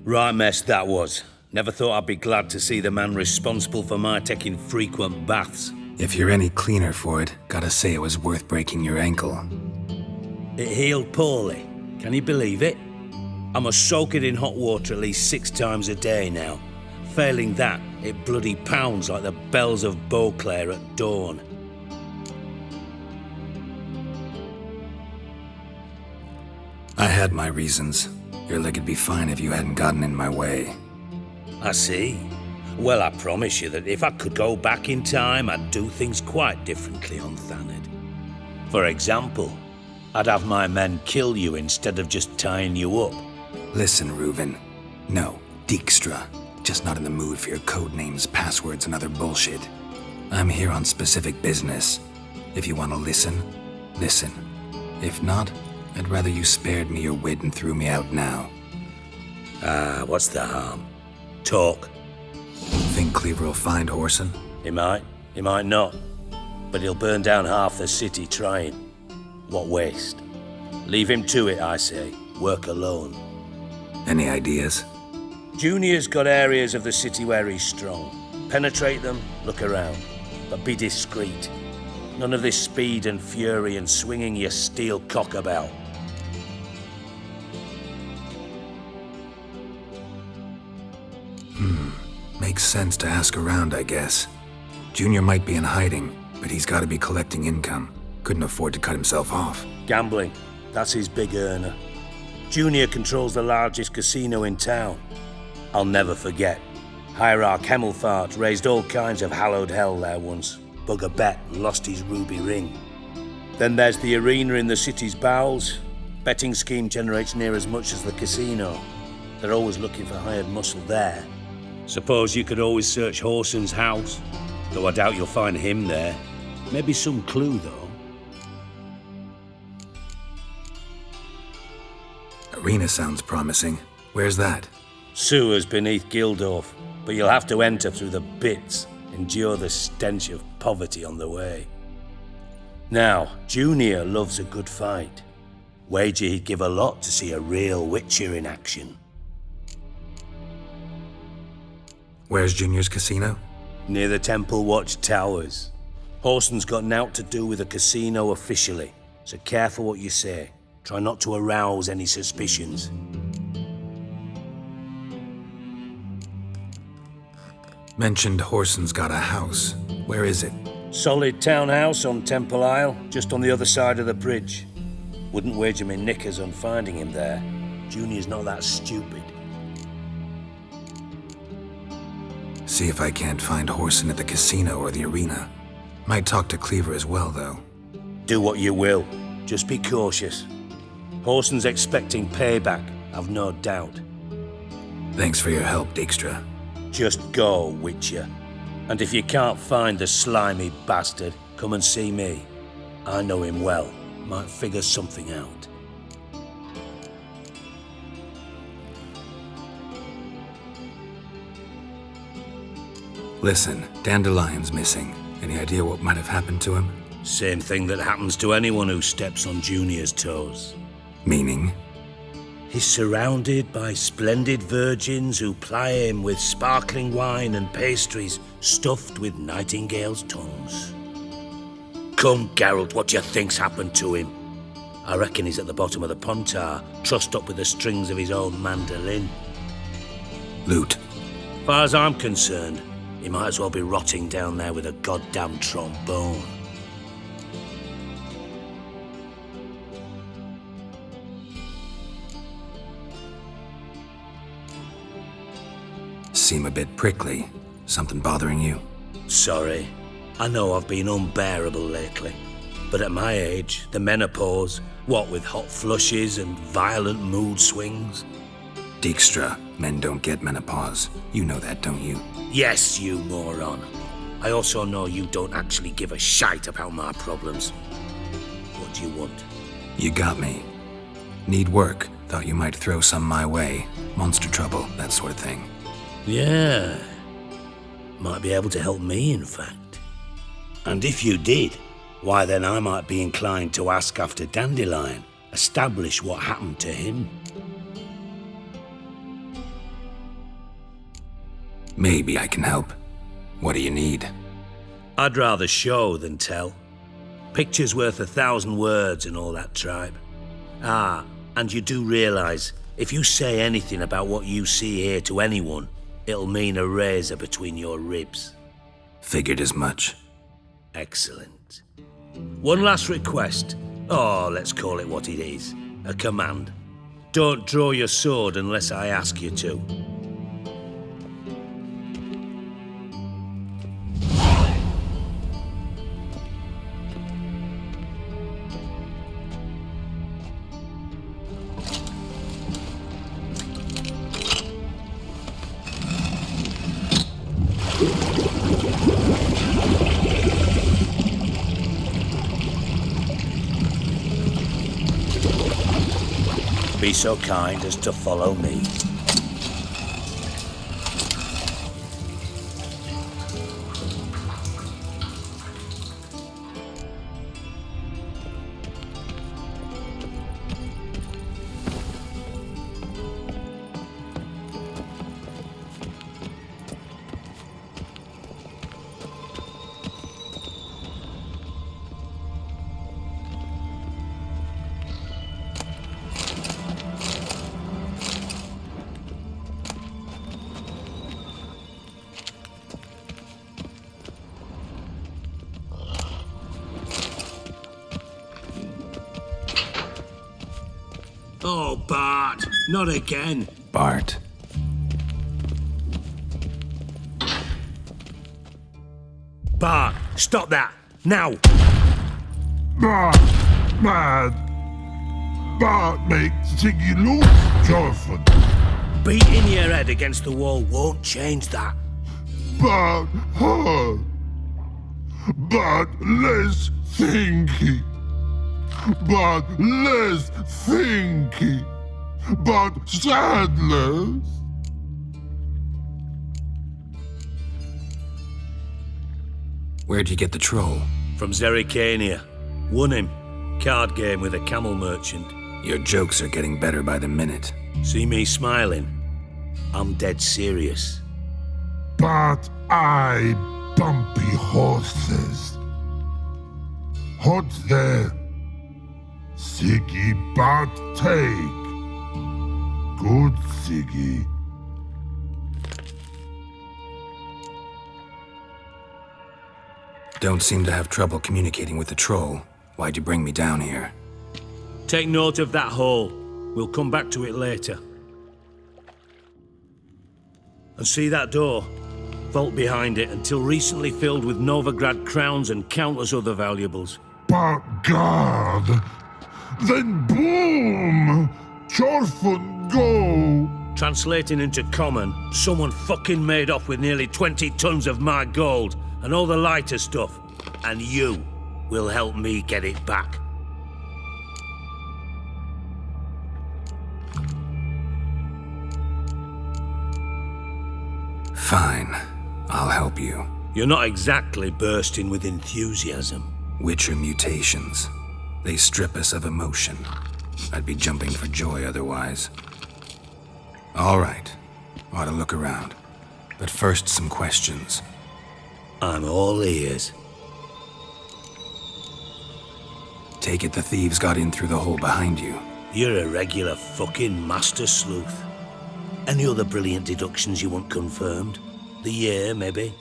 Right mess that was. Never thought I'd be glad to see the man responsible for my taking frequent baths. If you're any cleaner for it, gotta say it was worth breaking your ankle. It healed poorly. Can you believe it? I must soak it in hot water at least 6 times a day now. Failing that, it bloody pounds like the bells of Beauclair at dawn. I had my reasons. Your leg'd be fine if you hadn't gotten in my way. I see. Well, I promise you that if I could go back in time, I'd do things quite differently on Thanedd. For example, I'd have my men kill you instead of just tying you up. Listen, Reuven. No, Dijkstra. Just not in the mood for your code names, passwords, and other bullshit. I'm here on specific business. If you want to listen, listen. If not, I'd rather you spared me your wit and threw me out now. What's the harm? Talk. Think Cleaver will find Whoreson? He might not. But he'll burn down half the city trying. What waste? Leave him to it, I say. Work alone. Any ideas? Junior's got areas of the city where he's strong. Penetrate them, look around. But be discreet. None of this speed and fury and swinging your steel cock about. Makes sense to ask around, I guess. Junior might be in hiding, but he's gotta be collecting income. Couldn't afford to cut himself off. Gambling. That's his big earner. Junior controls the largest casino in town. I'll never forget. Hierarch Hemmelfart raised all kinds of hallowed hell there once. Bugger bet lost his ruby ring. Then there's the arena in the city's bowels. Betting scheme generates near as much as the casino. They're always looking for hired muscle there. Suppose you could always search Whoreson's house, though I doubt you'll find him there. Maybe some clue, though. Arena sounds promising. Where's that? Sewers beneath Gildorf, but you'll have to enter through the bits, endure the stench of poverty on the way. Now, Junior loves a good fight. Wager he'd give a lot to see a real Witcher in action. Where's Junior's casino? Near the Temple Watch Towers. Whoreson's got nought to do with the casino officially, so careful what you say. Try not to arouse any suspicions. Mentioned Whoreson's got a house. Where is it? Solid townhouse on Temple Isle, just on the other side of the bridge. Wouldn't wager me knickers on finding him there. Junior's not that stupid. See if I can't find Whoreson at the casino or the arena. Might talk to Cleaver as well, though. Do what you will. Just be cautious. Whoreson's expecting payback, I've no doubt. Thanks for your help, Dijkstra. Just go, Witcher. And if you can't find the slimy bastard, come and see me. I know him well. Might figure something out. Listen, Dandelion's missing. Any idea what might have happened to him? Same thing that happens to anyone who steps on Junior's toes. Meaning? He's surrounded by splendid virgins who ply him with sparkling wine and pastries stuffed with nightingales' tongues. Come, Geralt, what do you think's happened to him? I reckon he's at the bottom of the Pontar, trussed up with the strings of his own mandolin. Loot. As far as I'm concerned, he might as well be rotting down there with a goddamn trombone. Seem a bit prickly. Something bothering you? Sorry. I know I've been unbearable lately. But at my age, the menopause, what with hot flushes and violent mood swings. Dijkstra, men don't get menopause. You know that, don't you? Yes, you moron. I also know you don't actually give a shite about my problems. What do you want? You got me. Need work. Thought you might throw some my way. Monster trouble, that sort of thing. Yeah. Might be able to help me, in fact. And if you did, why then I might be inclined to ask after Dandelion, establish what happened to him. Maybe I can help. What do you need? I'd rather show than tell. Picture's worth 1,000 words and all that tribe. Ah, and you do realize, if you say anything about what you see here to anyone, it'll mean a razor between your ribs. Figured as much. Excellent. One last request. Oh, let's call it what it is. A command. Don't draw your sword unless I ask you to. Be so kind as to follow me. Oh, Bart, not again. Bart. Bart, stop that, now. Bart makes Sigi look Reuven. Beating your head against the wall won't change that. Bart hard. Bart less thinky. Bart less thinky. Bart sadless. Where'd you get the troll? From Zerrikania. Won him. Card game with a camel merchant. Your jokes are getting better by the minute. See me smiling? I'm dead serious. But I bumpy horses. Hot there. Sigi but take. Good Sigi. Don't seem to have trouble communicating with the troll. Why'd you bring me down here? Take note of that hole. We'll come back to it later. And see that door? Vault behind it, until recently filled with Novigrad crowns and countless other valuables. But God, then boom! Reuven go! Translating into common, someone fucking made off with nearly 20 tons of my gold and all the lighter stuff. And you will help me get it back. Fine. I'll help you. You're not exactly bursting with enthusiasm. Witcher mutations. They strip us of emotion. I'd be jumping for joy otherwise. All right. Ought to look around. But first, some questions. I'm all ears. Take it the thieves got in through the hole behind you. You're a regular fucking master sleuth. Any other brilliant deductions you want confirmed? The year, maybe?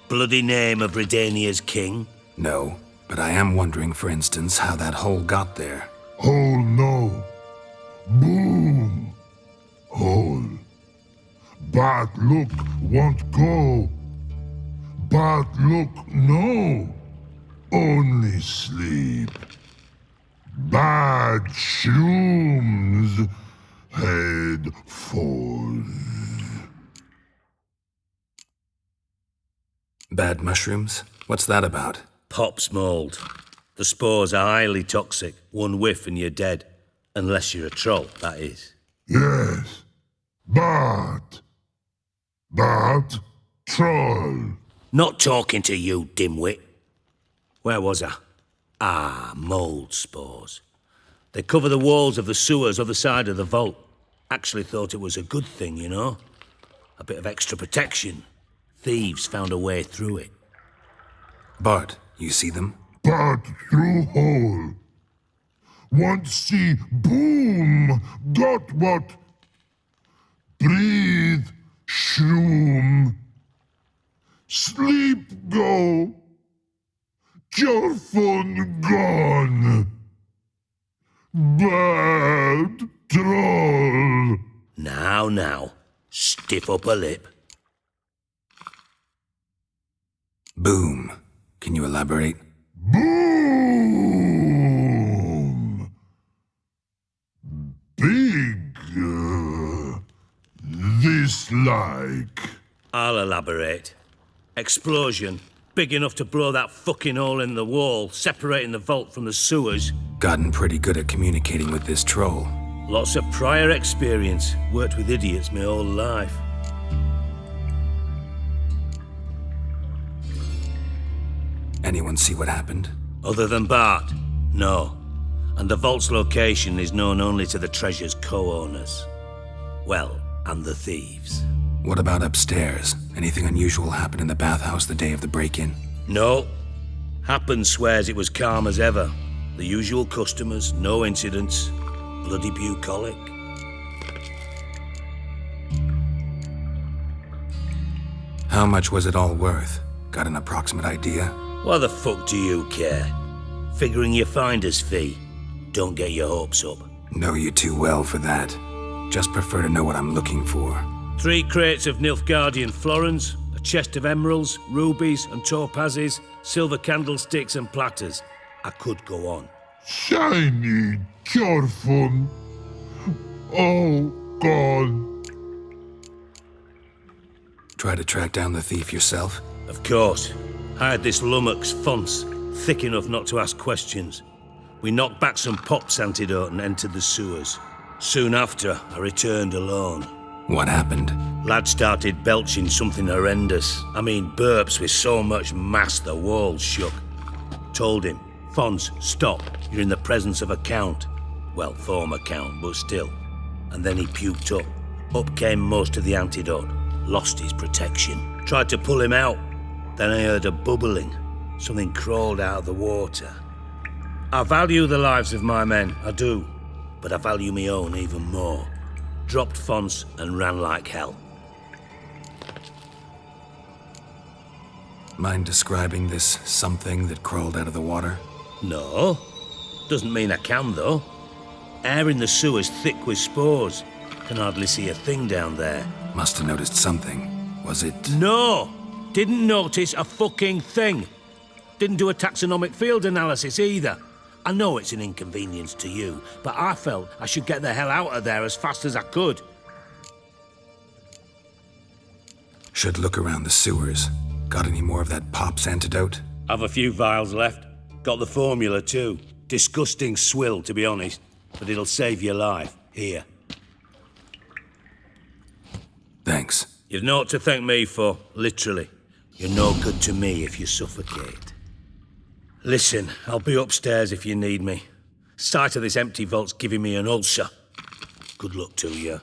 Bloody name of Redania's king? No, but I am wondering, for instance, how that hole got there. Hole no. Boom. Hole. But look won't go. But look no. Only sleep. Bad shrooms. Head falls. Bad mushrooms? What's that about? Pop's mold. The spores are highly toxic. One whiff and you're dead. Unless you're a troll, that is. Yes. But troll. Not talking to you, dimwit. Where was I? Ah, mold spores. They cover the walls of the sewers other side of the vault. Actually thought it was a good thing, you know? A bit of extra protection. thieves found a way through it. Bart, you see them? Part through hole. Want see boom. Got what? Breathe, shroom. Sleep go. Your phone gone. Bad troll. Now, stiff upper lip. Boom. Can you elaborate? Boom. Big. This like. I'll elaborate. Explosion, big enough to blow that fucking hole in the wall, separating the vault from the sewers. Gotten pretty good at communicating with this troll. Lots of prior experience. Worked with idiots my whole life. Anyone see what happened? Other than Bart? No. And the vault's location is known only to the treasure's co-owners. Well, and the thieves. What about upstairs? Anything unusual happen in the bathhouse the day of the break-in? No. Happen swears it was calm as ever. The usual customers, no incidents. Bloody bucolic. How much was it all worth? Got an approximate idea? Why the fuck do you care? Figuring your finder's fee. Don't get your hopes up. Know you too well for that. Just prefer to know what I'm looking for. 3 crates of Nilfgaardian florins, a chest of emeralds, rubies and topazes, silver candlesticks and platters. I could go on. Shiny, careful. Oh, God. Try to track down the thief yourself? Of course. I had this lummox Fons, thick enough not to ask questions. We knocked back some Pop's antidote and entered the sewers. Soon after, I returned alone. What happened? Lad started belching something horrendous. I mean, burps with so much mass the walls shook. Told him, Fons, stop. You're in the presence of a count. Well, former count, but still. And then he puked up. Up came most of the antidote. Lost his protection. Tried to pull him out. Then I heard a bubbling. Something crawled out of the water. I value the lives of my men, I do. But I value my own even more. Dropped Fons and ran like hell. Mind describing this something that crawled out of the water? No. Doesn't mean I can, though. Air in the sewer's thick with spores. Can hardly see a thing down there. Must have noticed something. Was it... No! Didn't notice a fucking thing. Didn't do a taxonomic field analysis either. I know it's an inconvenience to you, but I felt I should get the hell out of there as fast as I could. Should look around the sewers. Got any more of that Pop's antidote? I've a few vials left. Got the formula too. Disgusting swill, to be honest. But it'll save your life. Here. Thanks. You've naught to thank me for, literally. You're no good to me if you suffocate. Listen, I'll be upstairs if you need me. Sight of this empty vault's giving me an ulcer. Good luck to you.